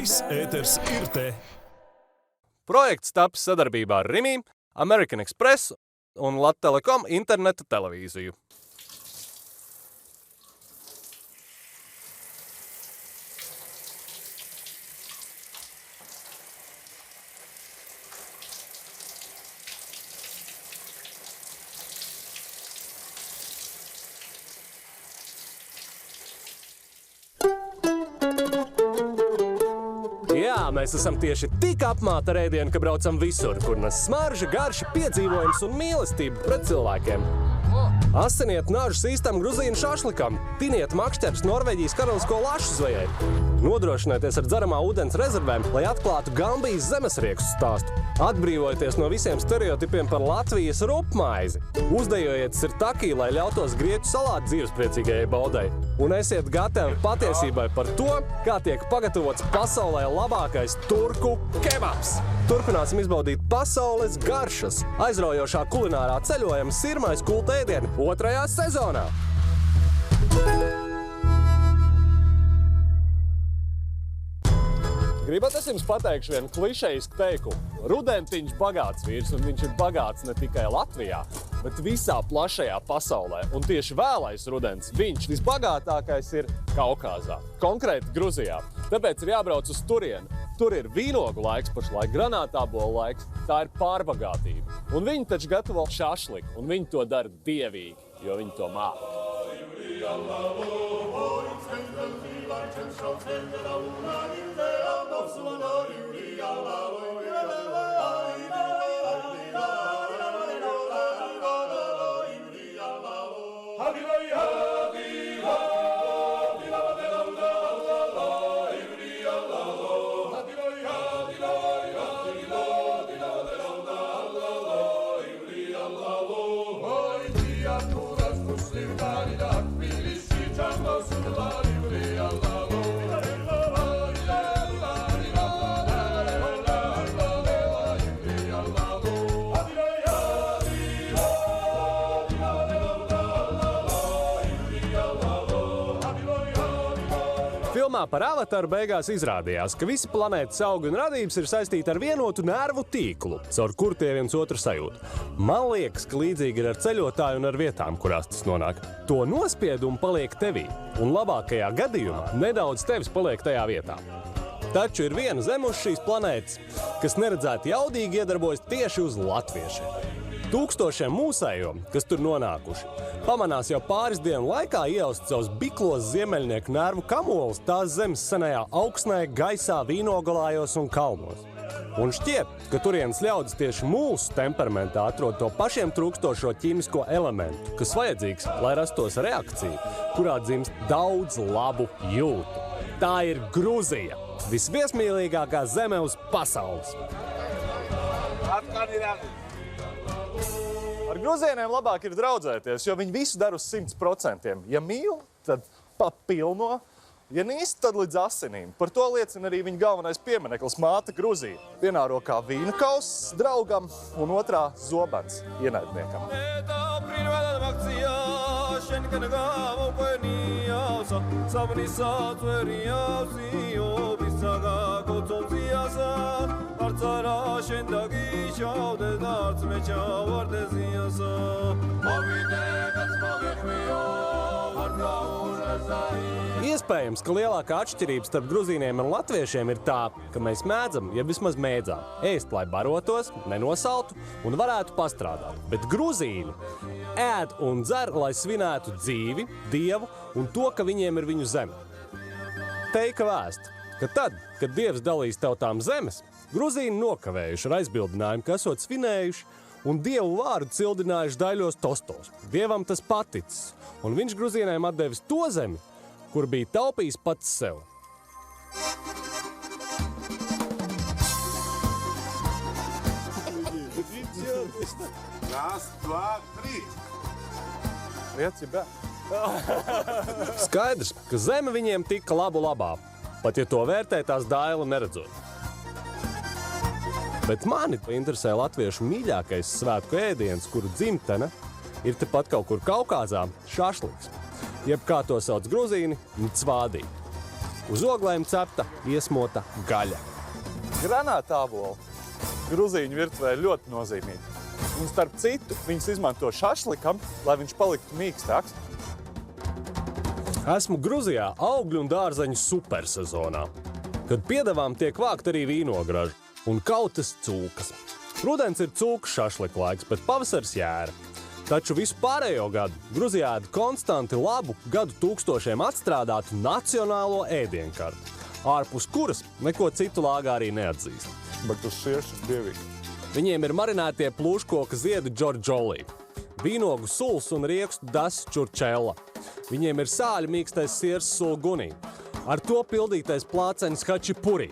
Latvijas ēters ir te. Projekts tapis sadarbībā ar Rimi, American Express un Latelekom interneta televīziju. Jā, mēs esam tieši tik apmāti ar ēdienu, ka braucam visur, kur nes smarža, garša, piedzīvojums un mīlestība pret cilvēkiem. Asiniet nažus īstam gruzīnu šašlikam, tiniet makšķerus Norvēģijas karalisko lašu zvejai. Nodrošinieties ar dzeramā ūdens rezervēm, lai atklātu Gambijas zemesriekstu stāstu. Atbrīvojieties no visiem stereotipiem par Latvijas rupmaizi. Uzdejojiet sirtaki, lai ļautos grieķu salātu dzīvespriecīgajai baudai. Un esiet gatavi patiesībai par to, kā tiek pagatavots pasaulē labākais turku kebabs. Turpināsim izbaudīt pasaules garšas. Aizraujošā kulinārā ceļojuma Sirmais kulta ēdieni 2. sezonā. Gribat, es jums pateikšu vienu klišejisku teikumu. Rudentiņš bagāts vīrs, un viņš ir bagāts ne tikai Latvijā, bet visā plašajā pasaulē. Un tieši vēlais rudens viņš visbagātākais ir Kaukazā, konkrēti Gruzijā. Tāpēc ir jābrauc uz turieni. Tur ir vīnogu laiks, pašlaik granātābolu laiks, tā ir pārbagātība. Un viņi taču gatavo šašliku, un viņi to dara dievīgi, jo viņi to māk. Filmā par Avataru beigās izrādījās, ka visi planētas augi un radības ir saistīti ar vienotu nervu tīklu, caur kuru tie viens otru sajūt. Man liekas, ka līdzīgi ir ar ceļotāju un ar vietām, kurās tas nonāk. To nospiedumu paliek tevī, un labākajā gadījumā nedaudz tevis paliek tajā vietā. Taču ir viena zeme uz šīs planētas, kas neredzēti jaudīgi iedarbojas tieši uz latviešiem. Tūkstošiem mūsējo, kas tur nonākuši, pamanās jau pāris dienu laikā ieaust savus biklos ziemeļnieku nervu kamolus tās zemes senajā augsnē, gaisā, vīnogalājos un kalnos. Un šķiet, ka turienes ļaudis tieši mūsu temperamentā atrod to pašiem trūkstošo ķīmisko elementu, kas vajadzīgs, lai rastos reakcija, kurā dzimst daudz labu jūtu. Tā ir Gruzija, visviesmīlīgākā zeme uz pasaules. Ar gruzieniem labāk ir draudzēties, jo viņi visu dara uz 100%. Ja mīl, tad pa pilno. Ja nīst, tad līdz asinīm. Par to liecina arī viņa galvenais piemineklis māte Gruzija. Vienā rokā vīna kauss draugam un otrā zobens ienaidniekam. Iespējams, ka lielākā atšķirība starp gruzīniem un latviešiem ir tā, ka mēs mēdzam, ja vismaz mēdzām, ēst, lai barotos, nenosaltu un varētu pastrādāt. Bet gruzīni ēd un dzer, lai svinētu dzīvi, dievu un to, ka viņiem ir viņu zeme. Teika vēst, ka tad, kad dievs dalīs tautām zemes, gruzīni nokavējuši ar aizbildinājumu, ka esot svinējuši un dievu vārdu cildinājuši daļos tostos. Dievam tas paticis, un viņš gruzīniem atdevis to zemi, kur bija taupījis pats sev. Раз, два, три. Skaidrs, ka zeme viņiem tika labu labā, pat ja to vērtē tās daila neredzot. Bet mani interesē latviešu mīļākais svētku ēdiens, kuru dzimtene ir tepat kaut kur Kaukazā, šašliks. Jeb kā to sauc gruzīni, cvādī. Uz oglēm cepta, iesmota gaļa. Granātāboli gruzīņu virtuvē ir ļoti nozīmīgi. Un starp citu, viņus izmanto šašlikam, lai viņš paliktu mīkstāks. Esmu Gruzijā augļu un dārzeņu supersezonā, kad piedevām tiek vākt arī vīnograži un kautas cūkas. Rudens ir cūku šašliku laiks, bet pavasars jēra. Taču visu pārējo gadu Gruzijā ēd konstanti labu, gadu tūkstošiem atstrādātu nacionālo ēdienkarti, ārpus kuras neko citu lāgā arī neatzīst. Bet tas siers ir dievīgi. Viņiem ir marinētie plūškoka ziedi džordžolī, vīnogu suls un riekstu das čurčella. Viņiem ir sāļu mīkstais siers sulgunī, ar to pildītais plāceņs hačipurī,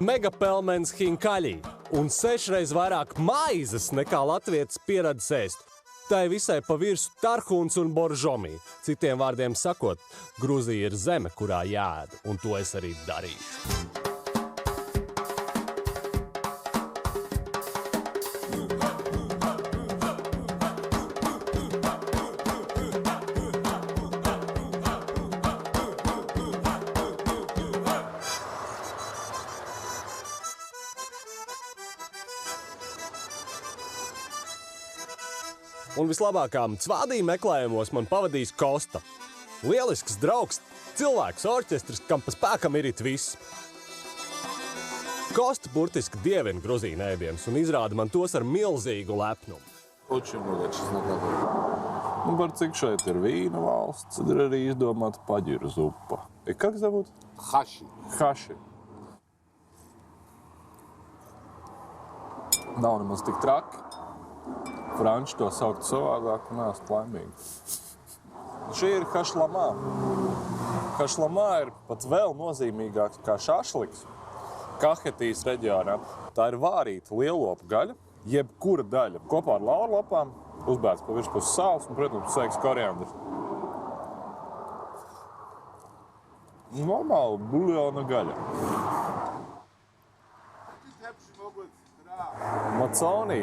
megapelmens hinkaļī un 6 reiz vairāk maizes nekā latvietis pieradis ēst. Tai visai pa virsu tarhuns un boržomī. Citiem vārdiem sakot, Gruzija ir zeme, kurā jāēd, un to es arī darīšu. Un vislabākām cvādī meklējumos man pavadīs Kosta. Lielisks draugs, cilvēks, orķestris, kam pa spēkam ir it viss. Kosta burtiski dievina gruzīnu ēdienus un izrāda man tos ar milzīgu lepnumu. Un par cik šeit ir vīna valsts, tad ir arī izdomāta paģiru zupa. Как зовут? Хаши. Haši. Nav nemaz tik traki. Franči to saukt savādāk un ēst laimīgi. Šī ir hašlamā. Hašlamā ir pat vēl nozīmīgāks kā šašliks Kahetijas reģionā. Tā ir vārīta lielopu gaļa, jebkura daļa. Kopā ar laurlapām uzbēdz pa virspus sāls un, protams, sēks koriandrs. Normāla buļļona gaļa. Maconi,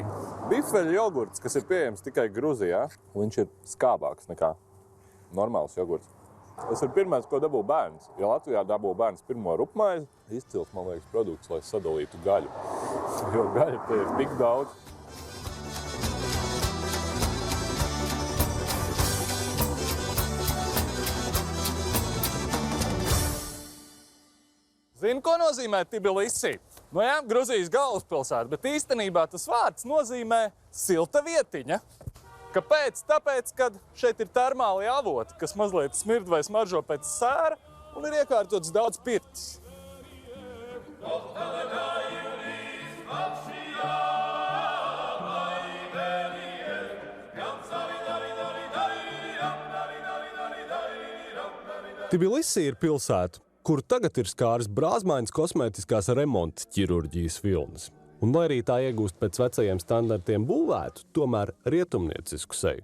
bifeļu jogurts, kas ir pieejams tikai Gruzijā, viņš ir skābāks nekā normāls jogurts. Tas ir pirmais, ko dabū bērns. Ja Latvijā dabū bērns pirmo rupmaizi, izcils, man liekas, produkts, lai sadalītu gaļu. Jo gaļa te ir tik daudz. Zini, ko nozīmē Tbilisī? Nu jā, Gruzijas galvaspilsēta, bet īstenībā tas vārds nozīmē silta vietiņa. Kāpēc? Tāpēc, kad šeit ir termāli avoti, kas mazliet smird vai smaržo pēc sēra, un ir iekārtots daudz pirtis. Tbilisī ir pilsēta, kur tagad ir skāris brāzmainas kosmētiskās remonta ķirurģijas vilnis. Un lai arī tā iegūst pēc vecajiem standartiem būvētu, tomēr rietumniecisku seju.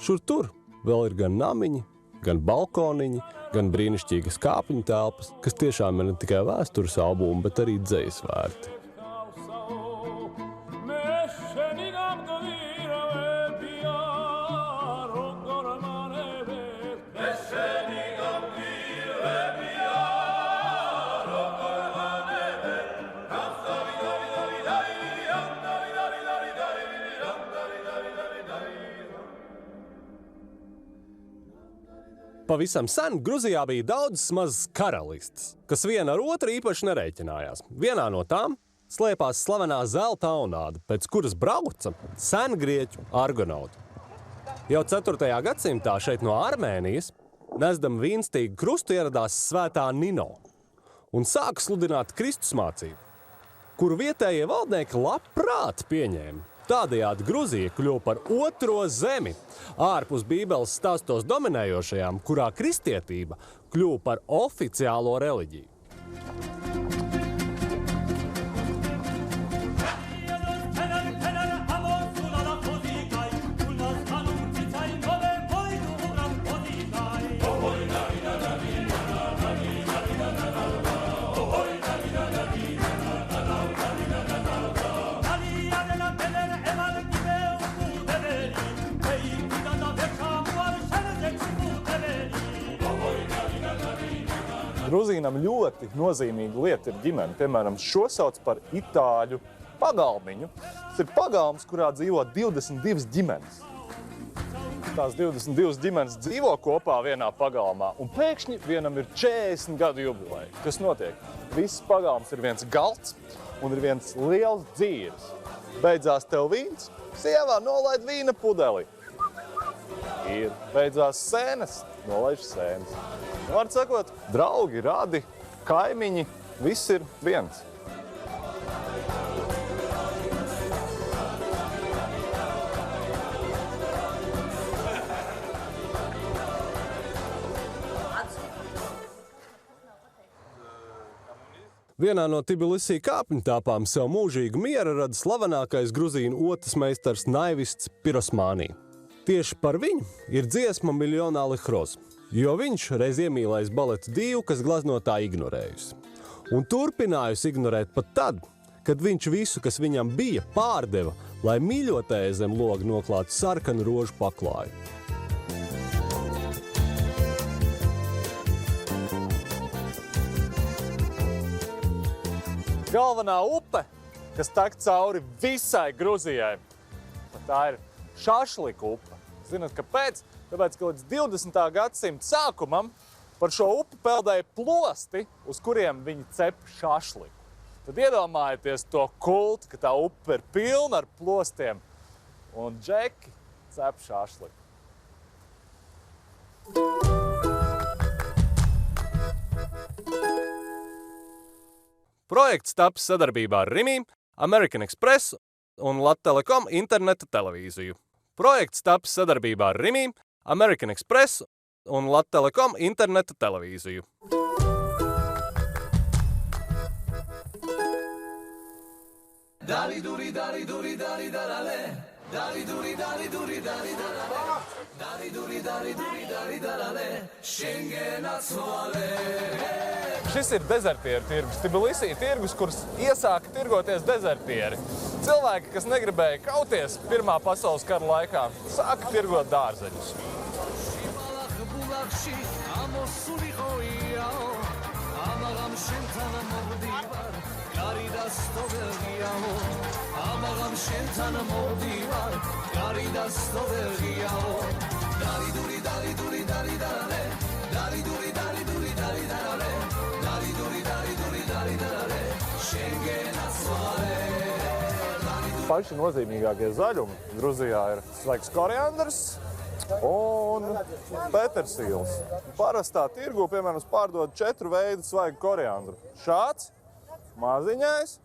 Šur tur vēl ir gan namiņi, gan balkoniņi, gan brīnišķīgas kāpņu telpas, kas tiešām ir ne tikai vēstures albumi, bet arī dzejas vērti. Pavisam sen Gruzijā bija daudzas mazas karalistes, kas viena ar otru īpaši nerēķinājās. Vienā no tām slēpās slavenā zelta aunāde, pēc kuras brauca sengrieķu argonauti. Jau 4. gadsimtā šeit no Armēnijas nesdam vīnstīgu krustu ieradās svētā Nino un sāka sludināt Kristus mācību, kuru vietējie valdnieki labprāt pieņēma. Tādējādi Gruzija kļuva par otro zemi ārpus Bībeles stāstos dominējošajām, kurā kristietība kļuva par oficiālo reliģiju. Gruzīnam ļoti nozīmīga lieta ir ģimene. Piemēram, šo sauc par itāļu pagalmiņu. Tas ir pagalms, kurā dzīvo 22 ģimenes. Tās 22 ģimenes dzīvo kopā vienā pagalmā, un pēkšņi vienam ir 40 gadu jubileja. Kas notiek? Viss pagalms ir viens galds un ir viens liels dzīves. Beidzās tev vīns, sievā nolaid vīna pudeli. Ir beidzās sēnes, nolaiž sēnes. Var sakot, draugi, radi, kaimiņi, viss ir viens. Vienā no Tbilisī kāpņu tāpām sev mūžīgu miera rada slavenākais gruzīnu otas meistars Naivists Pirosmānī. Tieši par viņu ir dziesma Miljonā Lihros, jo viņš reiz iemīlējis baleta dīvu, kas glaznotā ignorējusi. Un turpinājusi ignorēt pat tad, kad viņš visu, kas viņam bija, pārdeva, lai mīļotēja zem loga noklātu sarkanu rožu paklāju. Galvenā upe, kas tek cauri visai Gruzijai, tā ir Šašlika upe. Zināt, kāpēc? Tāpēc, ka līdz 20. gadsimta sākumam par šo upi peldēja plosti, uz kuriem viņi cep šašliku. Tad iedomājieties to kultu, ka tā upe ir pilna ar plostiem, un džeki cep šašliku. Projekts taps sadarbībā ar Rimi, American Express un Latelekom interneta televīziju. Projekts taps sadarbībā ar Rimi, American Express un Latelekom interneta televīziju. Šis ir dezertieru tirgus, Tbilisī tirgus, kurus iesāka tirgoties dezertieri. Cilvēki, kas negribēja kauties Pirmā pasaules kara laikā, sāka tirgot dārzeņus. Paši nozīmīgākie zaļumi Gruzijā ir svaigs koriandrs un petersīls. Parastā tirgu, piemēram, pārdod 4 veidu svaigu koriandru. Šāds, maziņais,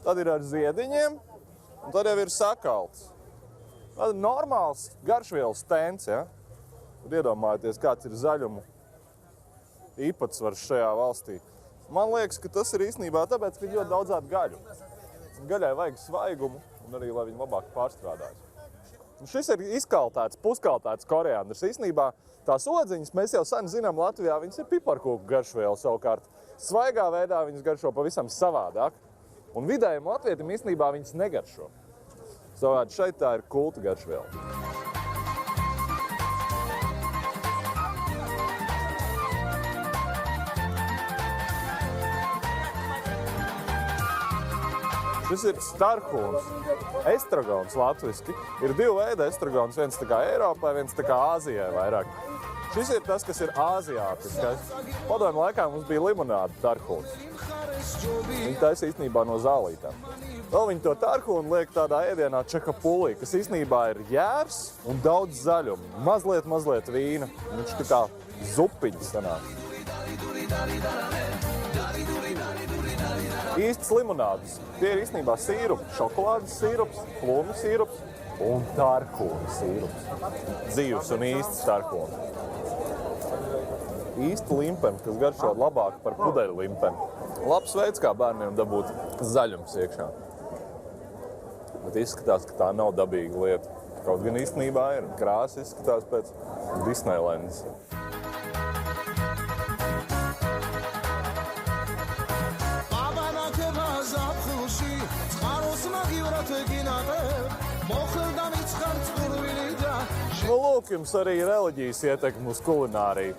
tad ir ar ziediņiem, un tad jau ir sakalts. Tad ir normāls garšvielas stends, ja? Tad iedomājieties, kāds ir zaļumu īpatsvars šajā valstī. Man liekas, ka tas ir īstenībā tāpēc, ka ir ļoti daudzādi gaļu. Gaļai vajag svaigumu, un arī, lai viņi labāk pārstrādājas. Un šis ir izkaltēts, puskaltēts koriandrs. Īstenībā tās odziņas mēs jau sen zinām Latvijā, viņas ir piparkūku garšviela savukārt. Svaigā veidā viņas garšo pavisam savādāk, un vidējiem latvietim īstenībā viņas negaršo. Savukārt šeit tā ir kulta garšviela. Šis ir starhūns, estragons latviski. Ir 2 veidi estragons, viens tā kā Eiropai, viens tā kā Āzijai vairāk. Šis ir tas, kas ir āziātiskais. Padomju laikā mums bija limonāde tarhūns. Viņi taisa īstenībā no zālītām. Vēl viņi to tarhūnu liek tādā ēdienā čekapulī, kas īstenībā ir jērs un daudz zaļumu. Mazliet vīna. Viņš tā kā zupiņi sanāk. Īsts limonādes. Tie ir īstenībā sīrupi, šokolādes sīrups, plūmu sīrups un tarhūna sīrups. Dzīvs un īsts tarhūna. Īsta limpeni, kas garšo labāk par pudeļu limpeni. Labs veids, kā bērniem dabūt zaļums iekšā. Bet izskatās, ka tā nav dabīga lieta. Kaut gan īstenībā ir. Krāsa izskatās pēc Disneylandas. Nu, lūk, jums arī reliģijas ietekme uz kulināriju.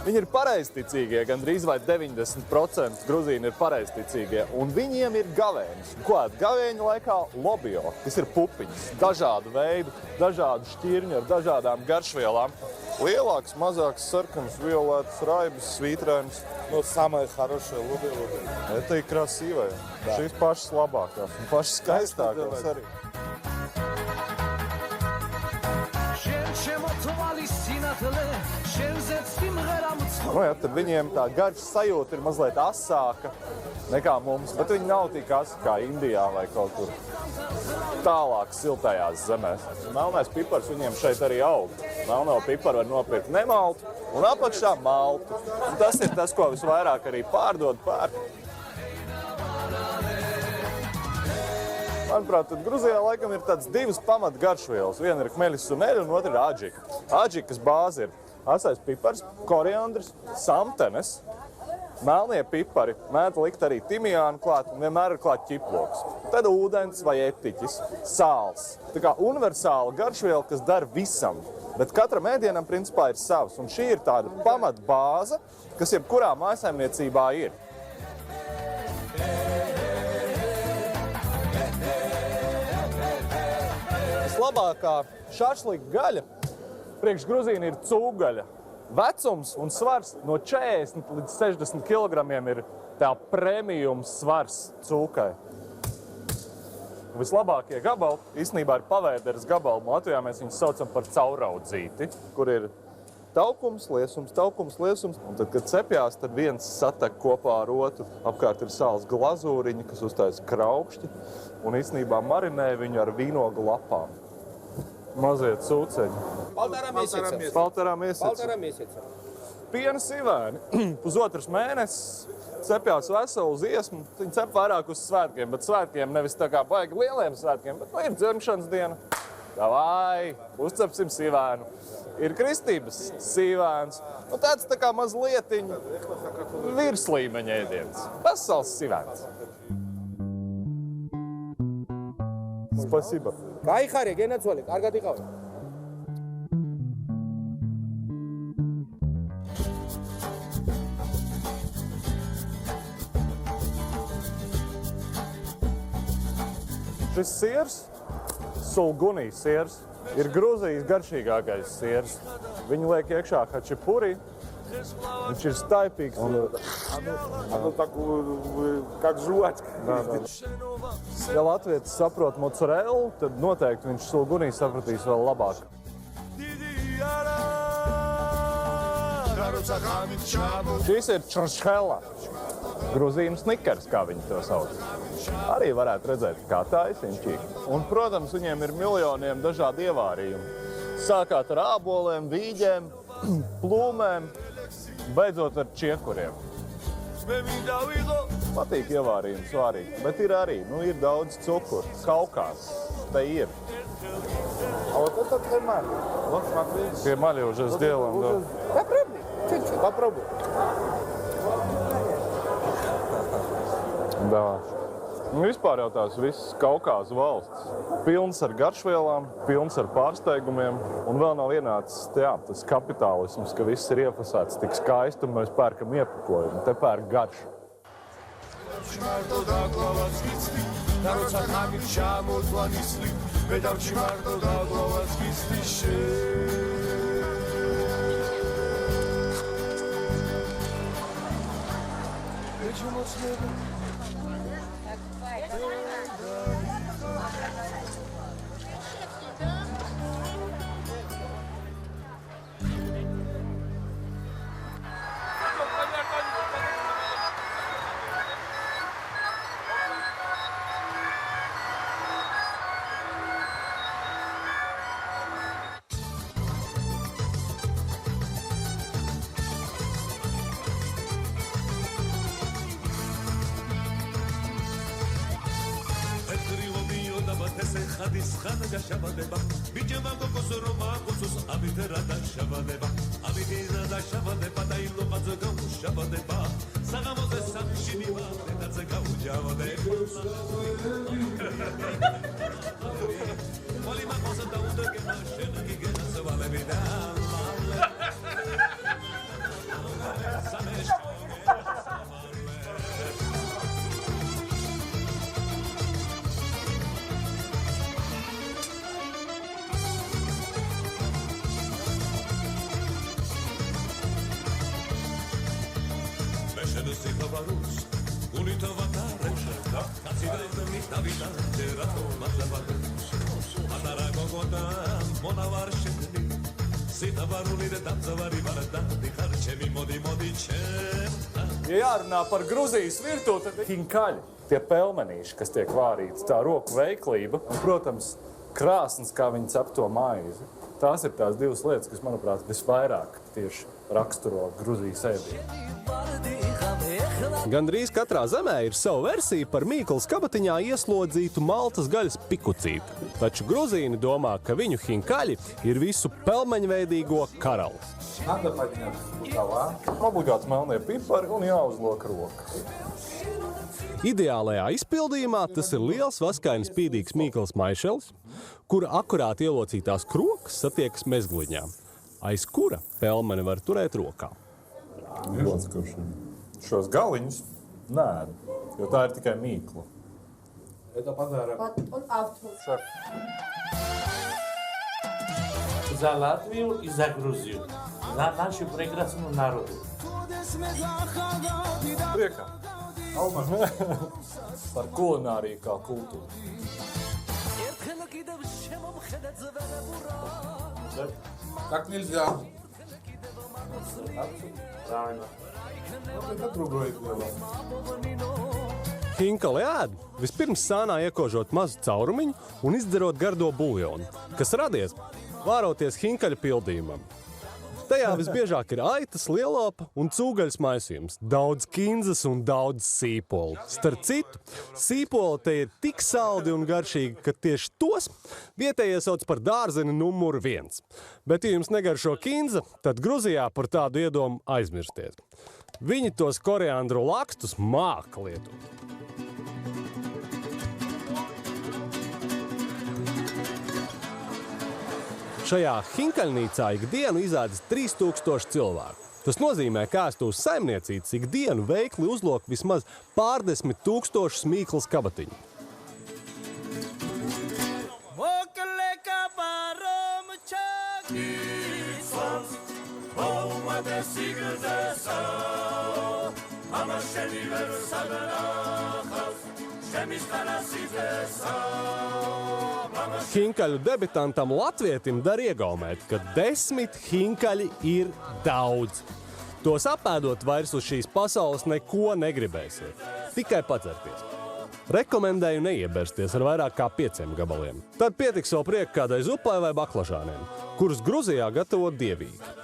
Viņi ir pareizticīgie, gandrīz vai 90% gruzīni ir pareizticīgie, un viņiem ir gavēņas. Gavēņa laikā lobio, kas ir pupiņas, dažādu veidu, dažādu šķirņu ar dažādām garšvielām. Lielāks, mazāks, sarkans, violetas, raibas, svītrainas. Но самое хорошее, лобио. Это и красивое. Šīs pašas labākās un pašas skaistākās arī. Tad viņiem tā garša sajūta ir mazliet asāka nekā mums, bet viņi nav tik asi kā Indijā vai kaut kur tālāk siltajās zemēs. Melnais pipars viņiem šeit arī aug. Melno piparu var nopirkt nemaltu un apakšā maltu. Un tas ir tas, ko visvairāk arī pārdod pērk. Manuprāt, tad Gruzijā laikam ir tāds divas pamat garšvielas. Viena ir kmeļas suneļa un otra ir adžika. Adžikas bāze ir asais pipars, koriandrs, samtenes, melnie pipari, mēdz likt arī timijānu klāt un vienmēr ir klāt ķiploks. Tad ūdens vai etiķis, sāls. Tā kā universāla garšviela, kas dara visam, bet katram ēdienam principā ir savs. Un šī ir tāda pamat bāze, kas jebkurā mājsaimniecībā ir. Vislabākā šašlika gaļa priekš gruzīna ir cūgaļa. Vecums un svars no 40 līdz 60 kilogramiem ir tā premium svars cūkai. Vislabākie gabali īstenībā ir pavēderes gabali. Latvijā mēs viņus saucam par cauraudzīti, kur ir taukums, liesums. Un tad, kad cepjās, tad viens satek kopā ar otru. Apkārt ir sāls glazūriņi, kas uztaisa kraukšķi. Un īstenībā marinē viņu ar vīnogu lapām. Mazie cūceņi. Полтора месяца. Piena sivēni. Pusotrs mēnesis. Cepjās veselu ziesmu. Viņi cep vairāk uz svētkiem, bet svētkiem nevis tā kā baigi lieliem svētkiem, bet ir dzimšanas diena. Davai, uzcepsim sivēnu. Ir kristības sivēns. Nu, tāds tā kā mazlietiņ virslīmeņa ēdiens. Vesels sivēns. Спасибо. გაიხარე, გენაცვალე, კარგად იყავი. Šis siers, sulgunī siers, ir Gruzijas garšīgākais siers. Viņu liek iekšā hačipuri. Viņš ir staipīgs. Оно такое, как жвачка. Ja latvietis saprot mozzarellu, tad noteikti viņš sulgunī sapratīs vēl labāk. Šis ir čršhela. Gruzīnu snikers, kā viņi to sauc. Arī varētu redzēt, kā taisiņķīgi. Un, protams, viņiem ir miljoniem dažādi ievārījumi. Sākāt ar āboliem, vīģiem, plūmēm, beidzot ar čiekuriem. Patīk ievārījumi svārīgi, bet ir arī, ir daudz cukuru. Kaukās, te ir. А вот это кремаль. Вот смотри. Кремали уже сделан, да. Попробуй, чуть-чуть, попробуй. Да. Vispār jau tās visas Kaukāzu valsts. Pilns ar garšvielām, pilns ar pārsteigumiem. Un vēl nav ienācis tas kapitālisms, ka viss ir iefasēts tik skaisti un mēs pērkam iepakojumu. Te pērk garšu. Ja jārunā par Gruzijas virtuvi, tad hinkaļi, tie pelmenīši, kas tiek vārīti, tā roku veiklība un, protams, krāsns, kā viņi cep to maizi. Tās ir tās divas lietas, kas, manuprāt, visvairāk tieši raksturo Gruzijas ēdienu. Gandrīz katrā zemē ir sava versija par Mīklas kabatiņā ieslodzītu maltas gaļas pikucīti. Taču gruzīni domā, ka viņu hinkaļi ir visu pelmeņveidīgo karalis. Надо поднять рукава. Obligāti melnie pipari un jāuzlok rokas. Ideālajā izpildījumā tas ir liels, vaskaini spīdīgs Mīklas maišelis, kura akurāti ielocītās krokas satiekas mezgliņā, aiz kura pelmeni var turēt rokā. Šos galiņus nēdu, jo tā ir tikai mīkla. Это подарок. Он автор. За Латвию и за Грузию, за нашу прекрасную народу. Priekā. Par kulināriju kā kultūru. Так нельзя. Правильно. Вот это другое дело. Hinkali ēd, vispirms sānā iekožot mazu caurumiņu un izdzerot gardo buljonu, kas radies vāroties hinkaļa pildījumam. Tajā visbiežāk ir aitas, lielopa un cūgaļas maisījums, daudz kinzas un daudz sīpolu. Starp citu, sīpoli te ir tik saldi un garšīgi, ka tieši tos vietējie sauc par dārzeni numuru 1. Bet, ja jums negaršo kinza, tad Gruzijā par tādu iedomu aizmirstiet. Viņi tos koriandru lakstus māka lietot. Šajā hinkaļnīcā ikdienu izēdas 3000 cilvēku. Tas nozīmē, ka ēstuves saimniecītes ikdienu veikli uzlok vismaz pārdesmit tūkstošus Mīklas kabatiņu. Hinkaļu debitantam latvietim dar iegaumēt, ka 10 hinkaļi ir daudz. Tos apēdot vairs uz šīs pasaules neko negribēsiet, tikai padzerties. Rekomendēju neiebersties ar vairāk kā 5 gabaliem. Tad pietiks vēl prieku kādai zupai vai baklažāniem, kurus Gruzijā gatavo dievīgi.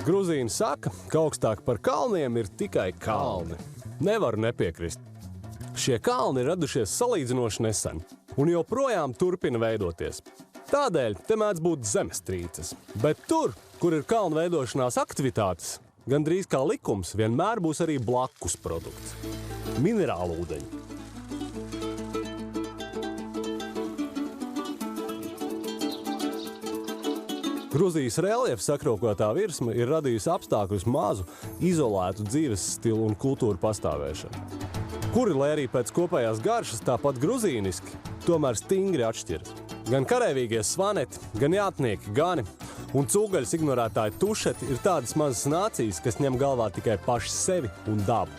Gruzīni saka, ka augstāk par kalniem ir tikai kalni. Nevaru nepiekrist. Šie kalni ir radušies salīdzinoši nesen un joprojām turpina veidoties. Tādēļ te mēdz būt zemestrīces. Bet tur, kur ir kalnu veidošanās aktivitātes, gandrīz kā likums, vienmēr būs arī blakus produkts – minerālu ūdeņi. Gruzijas reljefs sakrokotā virsma ir radījusi apstākļus mazu, izolētu dzīves stilu un kultūru pastāvēšanu, kuri, lai arī pēc kopējās garšas tāpat gruzīniski, tomēr stingri atšķiras. Gan kareivīgie svaneti, gan jātnieki gani un cūgaļas ignorētāji tušeti ir tādas mazas nācijas, kas ņem galvā tikai paši sevi un dabu.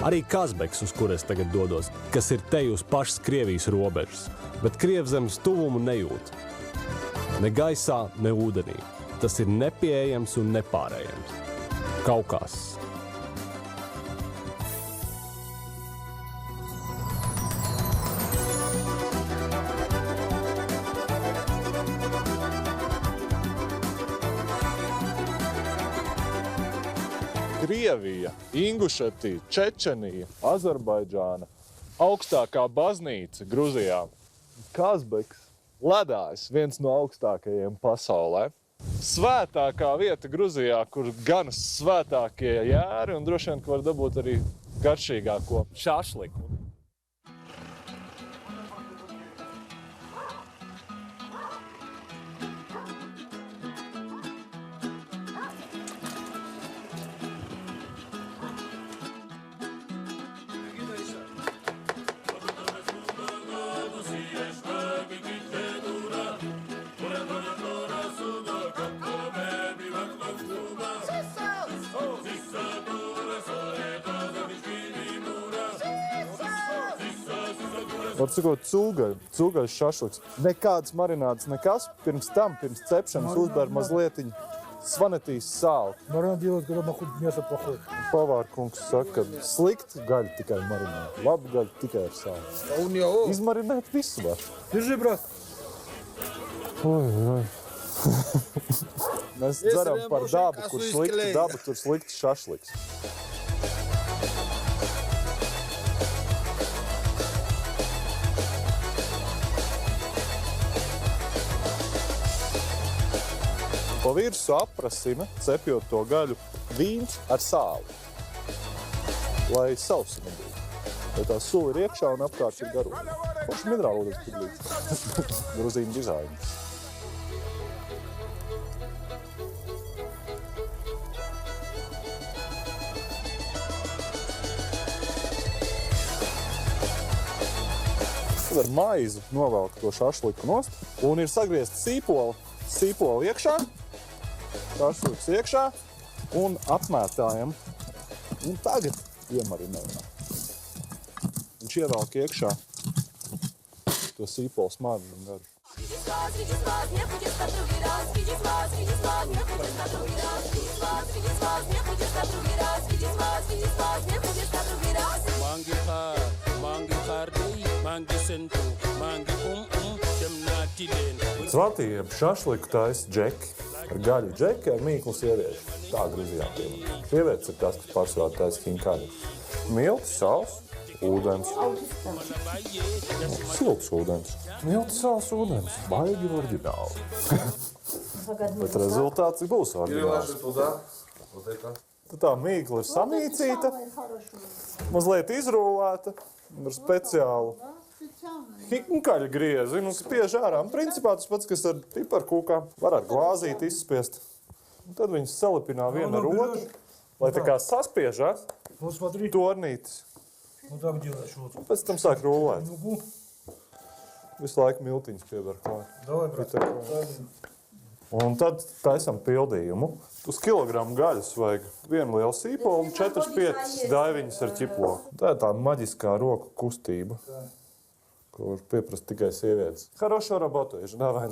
Arī Kazbeks, uz kur es tagad dodos, kas ir te uz pašas Krievijas robežas, bet Krievzemes tuvumu nejūt. Ne gaisā, ne ūdenī. Tas ir nepieejams un nepārējams. Kaukās. Krievija, Ingušetija, Čečenija, Azerbaidžāna, augstākā baznīca Gruzijā, Kazbeks, ledājs, viens no augstākajiem pasaulē. Svētākā vieta Gruzijā, kur ganas svētākie jēri un droši vien, ka var dabūt arī garšīgāko šašliku. Var sakot, cūgaļs šašliks. Nekādas marinādes, nekas. Pirms cepšanas uzber mazlietiņu svanetīs sāli. Можно делать, когда на худ мясо плохое. Pavārkungs saka, ka slikti gaļa tikai marinēt. Labu gaļu tikai ar sāli. А у него... Izmarinēt visu var. Держи, брат. Oi. Mēs dzeram par dabu, kur slikti daba, tur slikti šašliks. Pa virsu aprasina, cepjot to gaļu, vīns ar sāli, lai sausi nebūtu. Lai tā sula ir iekšā un apkārt ir garūda. Forši minerāla ūdens pudelītes. Gruzīņu dizaini. Tad ar maizi novelk to šašliku nost un ir sagriezta sīpola iekšā. Šašliks iekšā un apmētājam. Un tagad iemarinējam. Viņš ievelk iekšā to sīpolu smaržu un garu. Svatījumu šašliku taisa džeki. Ar gaļu džeki, ar mīklu sieviešu. Tā Gruzijā piemēram. Sievietes ir tas, kas pārsvarā taisa hinkani. Milti, sāls, ūdens. Silts ūdens. Milti, sāls, ūdens. Baigi oriģināli. Bet rezultāts būs oriģināls. Tad tā mīkla ir samīcīta, mazliet izrūlēta ar speciālu hinkaļu griezi, un spiež ārā. Principā tas pats, kas ar piparkūkām, var ar glāzīti izspiest. Un tad viņas salipinā vienu ar otru, lai tā kā saspiežās tornītis. Un pēc tam sāk rūlēt. Visu laiku miltiņas pievar klāt. Un tad taisam pildījumu. Uz kilogramu gaļas vajag vienu lielu sīpolu un 4-5 daiviņas ar ķiploku. Tā ir tā maģiskā roku kustība, ko var pieprast tikai sievietes. Хорошо работаешь, давай.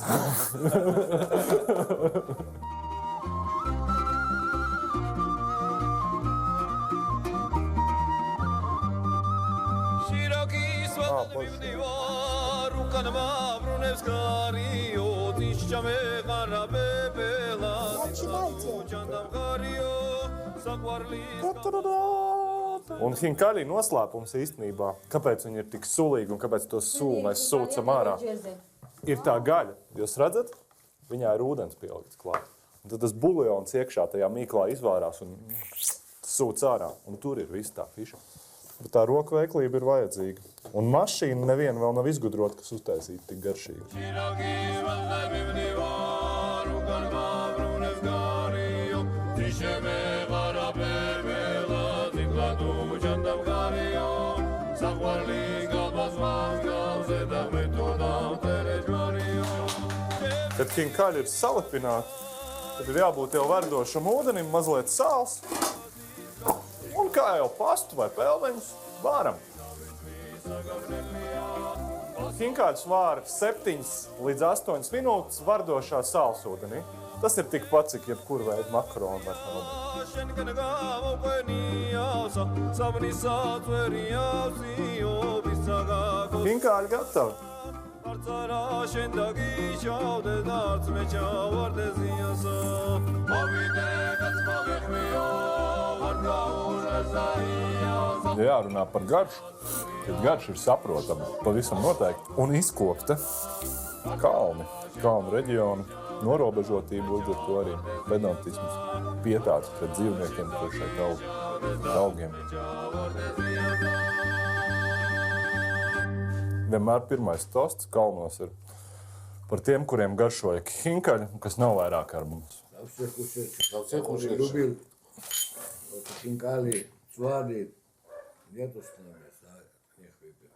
Un hinkali noslēpums īstenībā, kāpēc viņi ir tik sulīgi un kāpēc to sulu mēs sūcam ārā, ir tā gaļa. Jūs redzat, viņā ir ūdens pielikts klāt. Un tad tas buljons iekšā tajā mīklā izvārās un sūc ārā. Un tur ir viss tā fiša. Bet tā roka veiklība ir vajadzīga. Un mašīna neviena vēl nav izgudrota, kas uztaisīta tik garšīgi. Kad hinkali ir salipināti, tad ir jābūt jau verdošam ūdenim, mazliet sāls un kā jau pastu vai pelmeņus vāram. Hinkāļus vāra 7 līdz 8 minūtes vardošā sālsūdenī. Tas ir tikpat, cik jebkuru veidu makaronu vai pelmeņu. Hinkāļi gatavi. Ja jārunā par garšu, tad garša ir saprotama pavisam noteikti un izkopta kalnu reģionu, norobežotību, līdz ar to arī pedantisms, pietāts pret dzīvniekiem, pret šeit augiem. Vienmēr pirmais tosts kalnos ir par tiem, kuriem garšoja hinkaļi, kas nav vairāk ar mums. Hinkali, čvāri, vietusnēmies, niech vypie.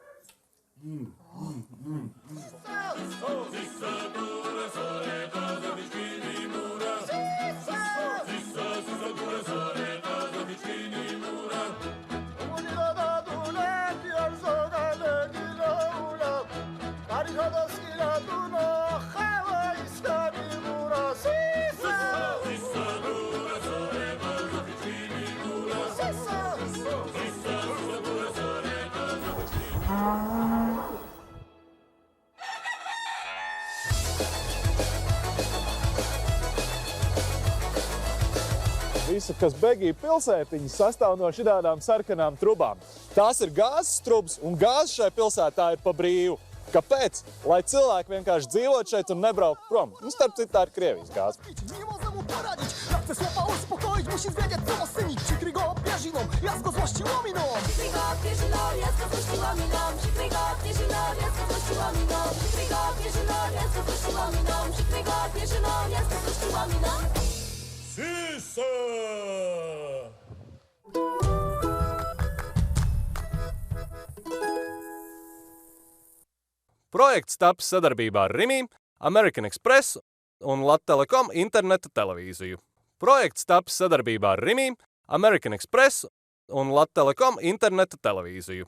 Visu, kas Begija pilsētiņa, sastāv no šitādām sarkanām trubām. Tās ir gāzes trubas, un gāzes šai pilsētā ir pa brīvu. Kāpēc? Lai cilvēki vienkārši dzīvot šeit un nebraukt prom. Starp citu, tā ir Krievijas gāze. Projekts tapis sadarbībā ar Rimi, American Express un Lattelekom interneta televīziju. Projekts tapis sadarbībā ar Rimi, American Express un Lattelekom interneta televīziju.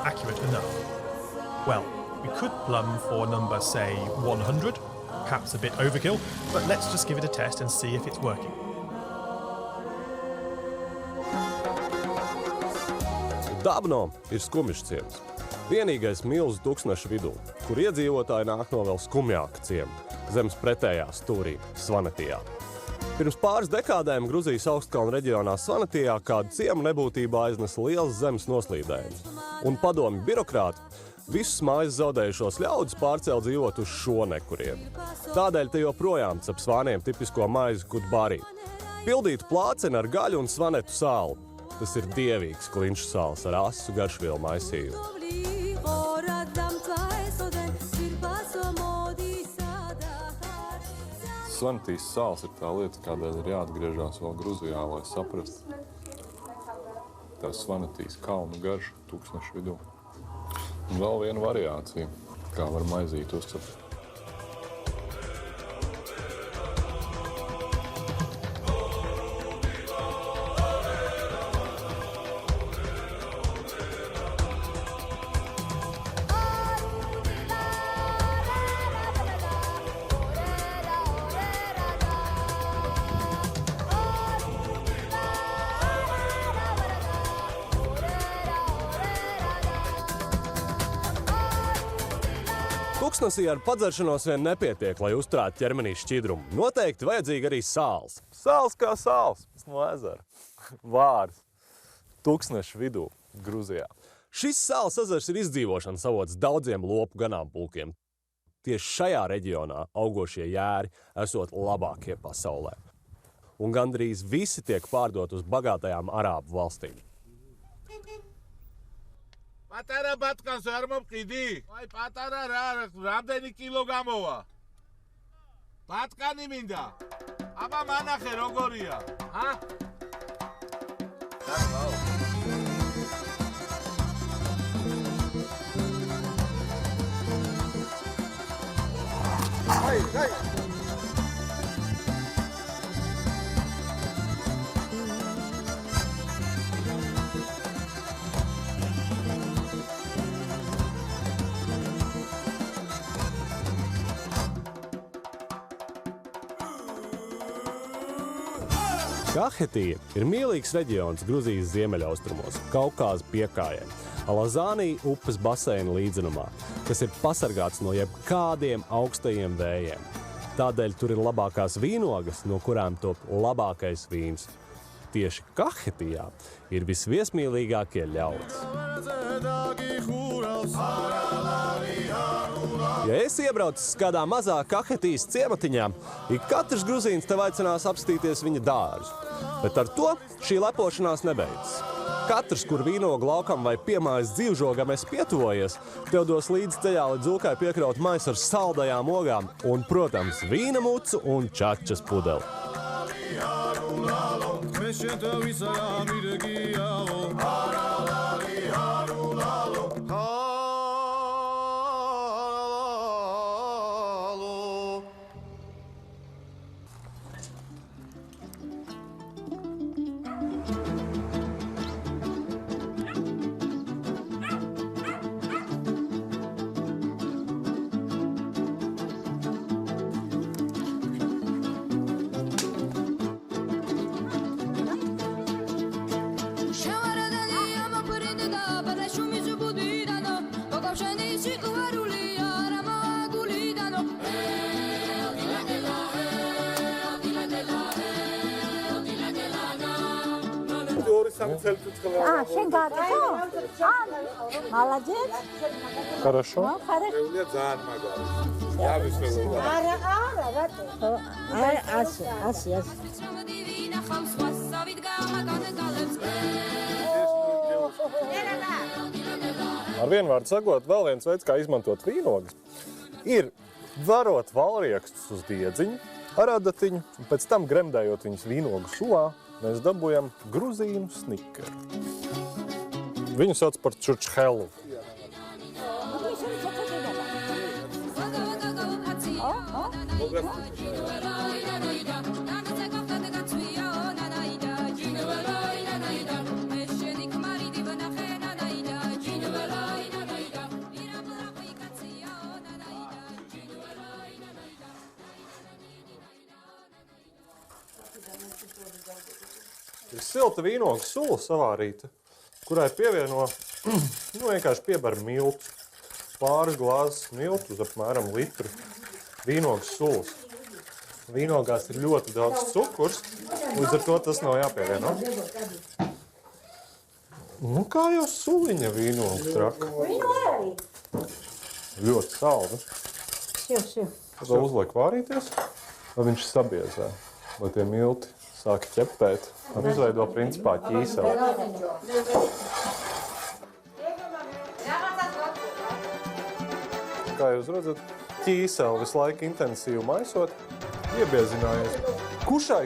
Accurate enough? Well, we could plumb for number, say, 100, perhaps a bit overkill, but let's just give it a test and see if it's working. Dabno ir skumjš ciems. Vienīgais milzu tūkstneša vidū, kur iedzīvotāji nāk no vēl skumjāka ciema, zemes pretējā stūrī, Svanetijā. Pirms pāris dekādēm Gruzijas augstkalnu reģionā Svanetijā kādu ciemu nebūtībā aiznesa liels zemes noslīdējums. Un padomju birokrāti visus mājas zaudējušos ļaudis pārcēla dzīvot uz šo nekurienu. Tādēļ te joprojām cep svāniem tipisko maizi kutbārī. Pildītu plāceni ar gaļu un svanetu sāli. Tas ir dievīgs klinšu sāls ar asu garšvielu maisījumu. Svanetijas sāls ir tā lieta, kādēļ ir jāatgriežās vēl Gruzijā, lai saprastu tā Svanetijas kalnu garšu tūkstnešu vidū. Un vēl viena variācija, kā var maizīt uzcept. Tuksnesī ar padzeršanos vien nepietiek, lai uzturētu ķermenī šķidrumu. Noteikti vajadzīga arī sāls. Sāls kā sāls no ezera. Vārs. Tuksnešu vidū Gruzijā. Šis sāls ezers ir izdzīvošanas avots daudziem lopu ganāmpulkiem. Tieši šajā reģionā augošie jēri esot labākie pasaulē. Un gandrīz visi tiek pārdot uz bagātajām arābu valstīm. პატარა ბატკანს არ მომყიდი? აი პატარა რა, რამდენი კილო გამოვა? ბატკანი მინდა. აბა მანახე როგორია, ჰა? დაგმაო. აი. Kahetija ir mīlīgs reģions Gruzijas ziemeļaustrumos, Kaukāza piekājē, Alazānija upes baseina līdzenumā, kas ir pasargāts no jebkādiem augstajiem vējiem. Tādēļ tur ir labākās vīnogas, no kurām top labākais vīns. Tieši Kahetijā ir visviesmīlīgākie ļaudis. Ja esi iebraucis kādā mazā Kahetijas ciematiņā, ik katrs gruzīns tev aicinās apstīties viņa dārzu. Bet ar to šī lepošanās nebeidzas. Katrs, kur vīnogu laukam vai piemājas dzīvžogam esi pietuvojies, tev dos līdz ceļā līdz ūkai piekraut maisu ar saldajām ogām un, protams, vīna mucu un čačas pudeli. შენ გააკეთო? молодец. Хорошо. хорошо. არა, რატო? ასე. Ar vienu vārdu sakot, vēl viens veids, kā izmantot vīnogas, ir varot valriekstus uz diedziņu ar adatiņu, un pēc tam gremdējot viņus vīnogu sulā, mēs dabūjam gruzīnu snikeru. Viņu sauc par čurčhelu. Ir silta vīnoga sula savārīta, kurai pievieno, vienkārši piebar miltu. Pāris glāzes miltu uz apmēram litru vīnogas sulas. Vīnogās ir ļoti daudz cukurs, līdz ar to tas nav jāpievieno. Nu, kā jau suliņa vīnoga traka. Ļoti salda. Tad uzliek vārīties, lai viņš sabiezē, lai tie milti sāka ķepēt un izveido principā ķīseli. Kā jūs redzat, ķīseli visu laiku intensīvi maisot, iebiezinājies. Kušai!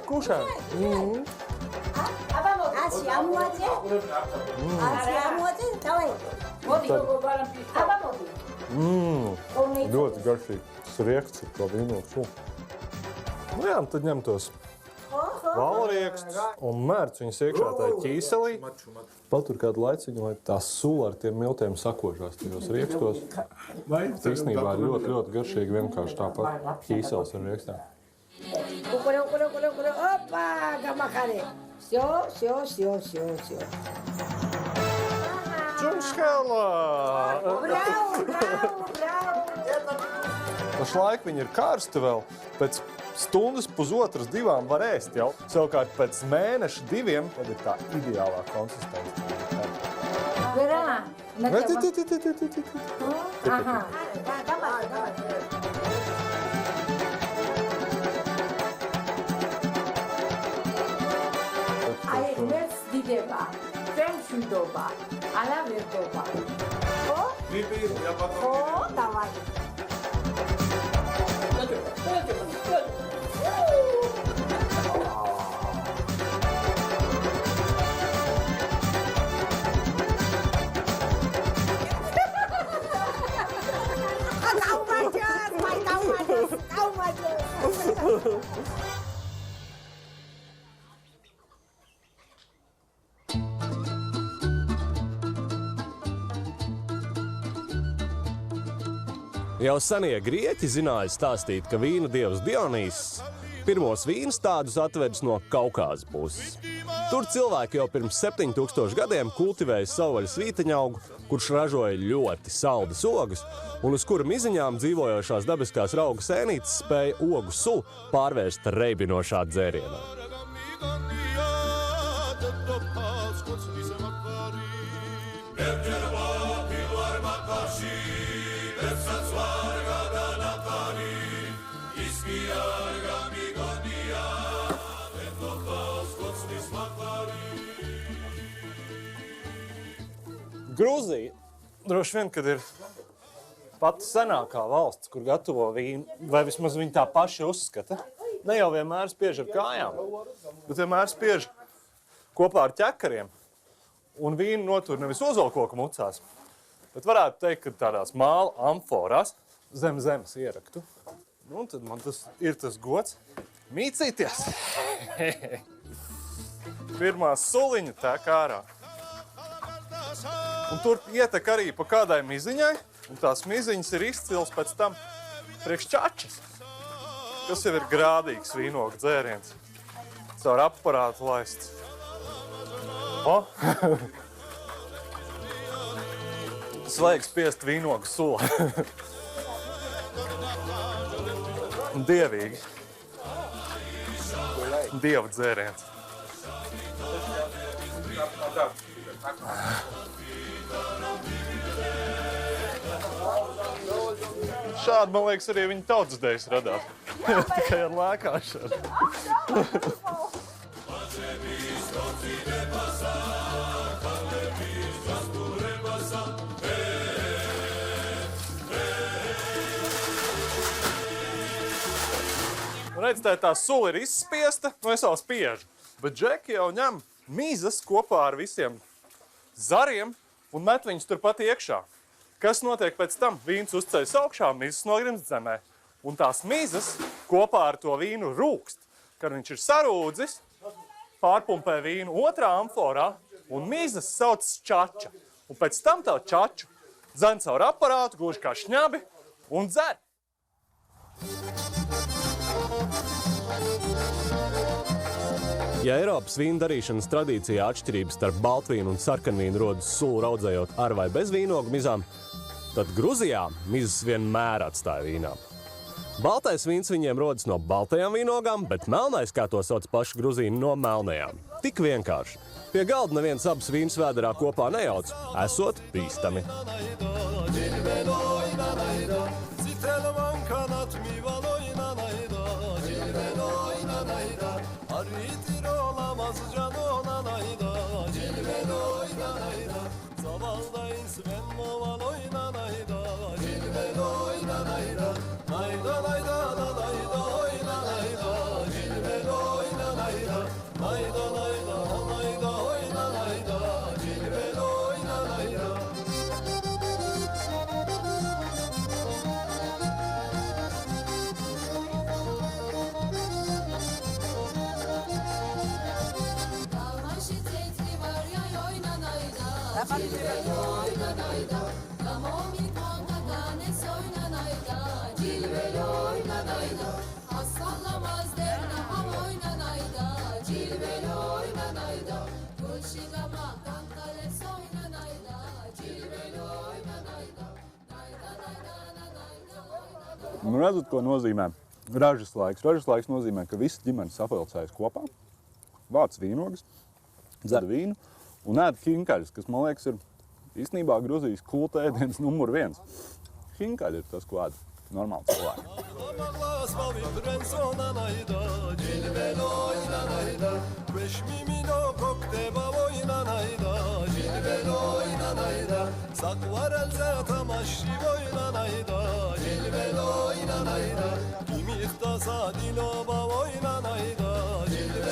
Ļoti garšīgs rieksts ar to vīnogu sulu. Nu jā, tad ņem tos valriekstus un mērc viņus iekšā tajā ķīselī. Patur kādu laiciņu, lai tā sula ar tiem miltiem sakožās tajos riekstos. Īstenībā ir ļoti, ļoti garšīgi vienkārši tāpat ķīseles ar riekstām. Опа, гамахаре. Всё. Čurčhela! Bravo. Pašlaik viņi ir karsti vēl. Pēc stundas, pusotras, 2 var ēst jau. Savukārt pēc mēneša 2 tad ir tā ideālā konsistence. Verā. Aha. აი ეს დიდება, ჩვენ შვიდობა. Hala virtupa. О, давай. Kau maju. Jau senie grieķi zināja stāstīt, ka vīna dievs Dionīss pirmos vīnus tādus atvedis no Kaukāzes puses. Tur cilvēki jau pirms 7000 gadiem kultivēja savvaļas vīteņaugu, kurš ražoja ļoti saldas ogas, un uz kura miziņām dzīvojošās dabiskās rauga sēnītes spēja ogu sulu pārvērst reibinošā dzērienā. Grūzija droši vien, kad ir pati senākā valsts, kur gatavo vīnu, vai vismaz viņi tā paši uzskata, ne jau vienmēr spiež ar kājām, bet vienmēr spiež kopā ar ķekariem un vīnu notur nevis ozolkoku mucās, bet varētu teikt, ka tādās māla amforās zem zemes ieraktu. Nu, tad man ir tas gods mīcīties. Pirmā suliņa tek ārā. Un tur ietek arī pa kādai miziņai, un tās miziņas ir izcils pēc tam priekš čačas, kas jau ir grādīgs vīnogu dzēriens. Caur aparātu laists. O! Svaigs spiest vīnogu sula. Dievīgi. Dieva dzēriens. Šādi, man liekas, arī viņa tautsdejas radās. Tikai ar lēkāšanu. Redz, tā sula ir izspiesta, nu es vēl spiežu. Bet džeki jau ņem mizas kopā ar visiem zariem un met viņus turpat iekšā. Kas notiek pēc tam? Vīns uzceļas augšā, mizas nogrimst zemē. Un tās mizas kopā ar to vīnu rūkst. Kad viņš ir sarūdzis, pārpumpē vīnu otrā amforā un mizas sauc čača. Un pēc tam tā čaču dzen caur aparātu, gluži kā šņabi un dzer. Ja Eiropas vīnu darīšanas tradīcijā atšķirības starp baltvīnu un sarkanvīnu rodas sulu raudzējot ar vai bez vīnogu mizām, tad Gruzijā mizas vienmēr atstāja vīnā. Baltais vīns viņiem rodas no baltajām vīnogām, bet melnais, kā to sauc paši gruzīni, no melnajām. Tik vienkārši. Pie galda neviens abas vīnas vēderā kopā nejauc, esot bīstami. Nu, redzat, ko nozīmē ražas laiks. Ražas laiks nozīmē, ka visa ģimene sapulcējas kopā, vāc vīnogas, dzer vīnu un ēd hinkaļus, kas, man liekas, ir īstenībā Gruzijas kulta ēdiens numur 1. Hinkaļi ir tas, ko ēd normāli cilvēki.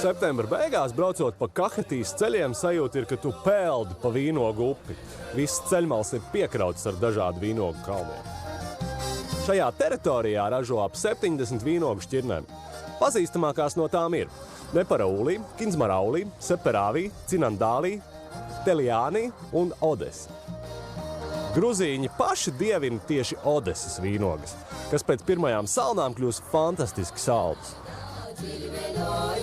Septembra beigās, braucot pa Kahetijas ceļiem, sajūta ir, ka tu peldi pa vīnogu upi. Viss ceļmals ir piekrauts ar dažādu vīnogu kalniem. Šajā teritorijā ražo ap 70 vīnogu šķirnēm. Pazīstamākās no tām ir Neparaulī, Kinsmaraulī, Seperāvī, Cinandālī, Teliānī un Odesa. Gruzīņi paši dievina tieši Odesas vīnogas, kas pēc pirmajām salnām kļūst fantastiski saldus.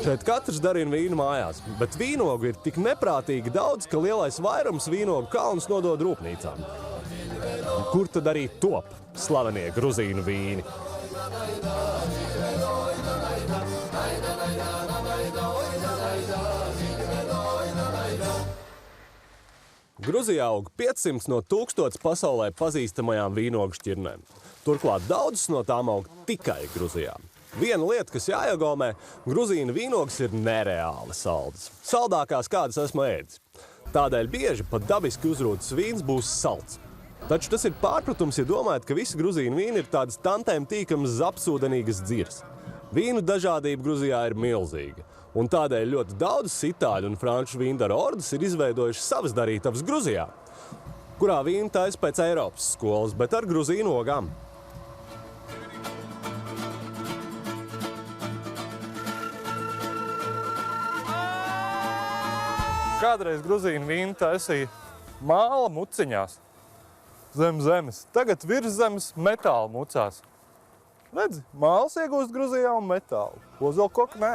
Šeit katrs darina vīnu mājās, bet vīnogu ir tik neprātīgi daudz, ka lielais vairums vīnogu kalnus nodod rūpnīcām. Kur tad arī top slavenie gruzīnu vīni? Gruzijā aug 500 no 1000 pasaulē pazīstamajām vīnogu šķirnēm. Turklāt daudzas no tām aug tikai Gruzijā. Viena lieta, kas jāiegomē, gruzīnu vīnogas ir nereāli saldas. Saldākās, kādas esmu ēdis. Tādēļ bieži pat dabiski uzrūtas vīns būs salds. Taču tas ir pārpratums, ja domājat, ka visi gruzīnu vīni ir tādas tantēm tīkamas zapsūdenīgas dziras. Vīnu dažādība Gruzijā ir milzīga. Un tādēļ ļoti daudz itāļu un franču vīndaru ordes ir izveidojuši savas darītavas Gruzijā, kurā vīnu taisa pēc Eiropas skolas, bet ar gruzīnu ogām. Kādreiz gruzīnu vīnu taisīja māla muciņās zem zemes. Tagad virs zemes metāla mucās. Redzi, māls iegūst Gruzijā un metālu. Ozolkoku nē.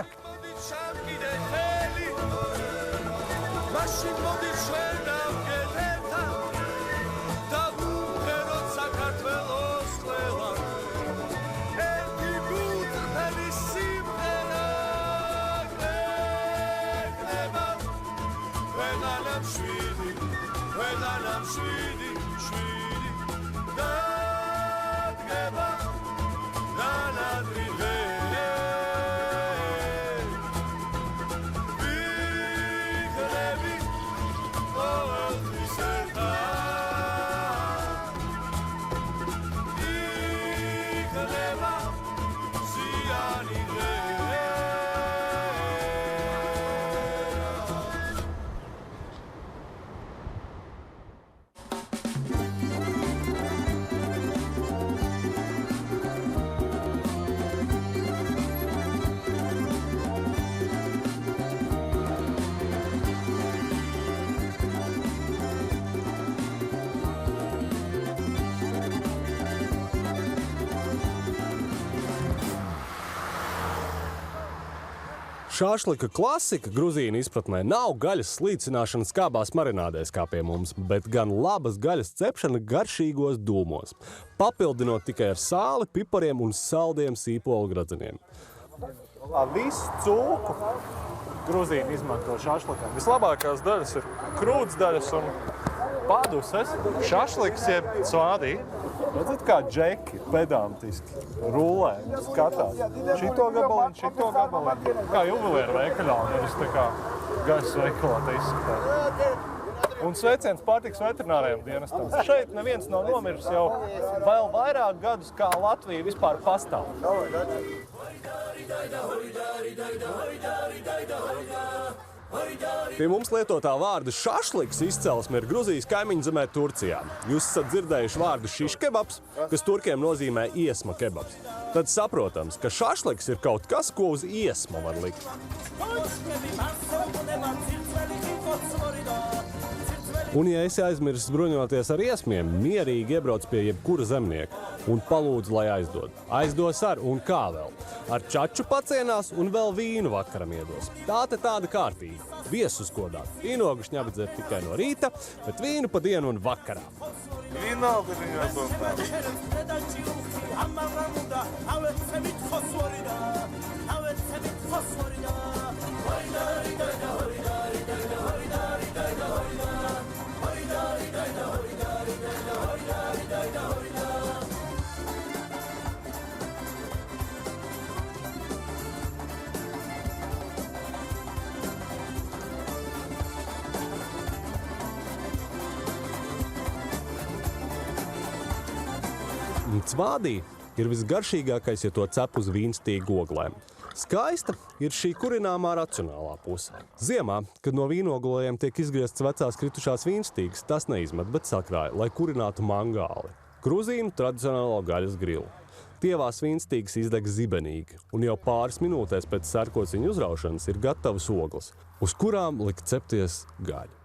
Šāšlika klasika gruzīnu izpratnē nav gaļas slīcināšana skābās marinādēs kā pie mums, bet gan labas gaļas cepšana garšīgos dūmos, papildinot tikai ar sāli, pipariem un saldiem sīpolu gradzeniem. Visu cūku gruzīni izmanto šašlikam. Vislabākās daļas ir krūts daļas un paduses. Šašliks jeb svādī. Redzat, kā džeki pedantiski rulē, skatās. Šito gabaliņu. Kā juvelieru veikalā, nevis tā kā gaisa veikalā te izskatās. Un sveiciens pārtiks veterinārajam dienestam. Šeit neviens nav nomiris jau vēl vairāk gadus, kā Latvija vispār pastāv. Pie mums lietotā vārda šašliks izcelsme ir Gruzijas kaimiņzemē Turcijā. Jūs esat dzirdējuši vārdu šiškebabs, kas turkiem nozīmē iesma kebabs. Tad saprotams, ka šašliks ir kaut kas, ko uz iesma var likt. Un, ja esi aizmirsis bruņoties ar iesmiem, mierīgi iebrauc pie jebkura zemnieka un palūdz, lai aizdod. Aizdos ar un kā vēl. Ar čaču pacienās un vēl vīnu vakaram iedos. Tā te tāda kārtība. Viesus godāt. Vīnogu šņabi dzer tikai no rīta, bet vīnu pa dienu un vakarā. Vīnogu šņabi. Un Cvādī ir visgaršīgākais, ja to cep uz vīnstīgu oglēm. Skaista ir šī kurināmā racionālā puse. Ziemā, kad no vīnoglējiem tiek izgrieztas vecās kritušās vīnstīgas, tas neizmet, bet sakrāja, lai kurinātu mangāli. Gruzīnu tradicionālo gaļas grilu. Tievās vīnstīgas izdeg zibenīgi, un jau pāris minūtēs pēc sērkociņu uzraušanas ir gatavas ogles, uz kurām likt cepties gaļu.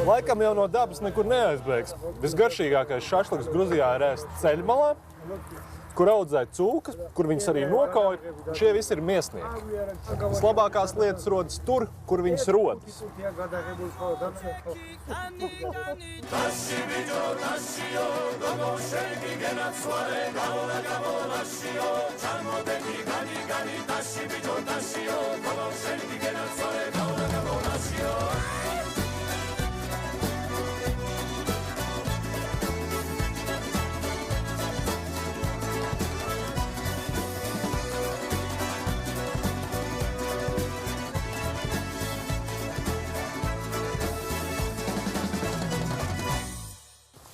Laikam jau no dabas nekur neaizbēgs. Visgaršīgākais šašliks Gruzijā ir ēst ceļmalā, kur audzē cūkas, kur viņas arī nokauj. Šie visi ir miesnieki. Vislabākās lietas rodas tur, kur viņas rodas.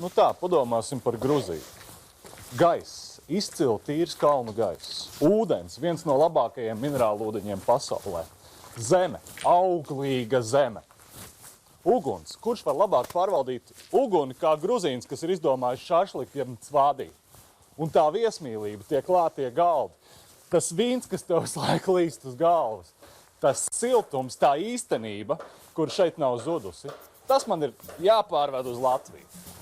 Nu tā, padomāsim par Gruziju. Gaiss, izcili tīrs kalnu gaiss. Ūdens, viens no labākajiem minerālu ūdeņiem pasaulē. Zeme, auglīga zeme. Uguns, kurš var labāk pārvaldīt uguni kā gruzīns, kas ir izdomājis šašliku jeb Cvādī. Un tā viesmīlība, tie klātie galdi. Tas vīns, kas tev visu laiku līst uz galvas. Tas siltums, tā īstenība, kur šeit nav zudusi. Tas man ir jāpārved uz Latviju.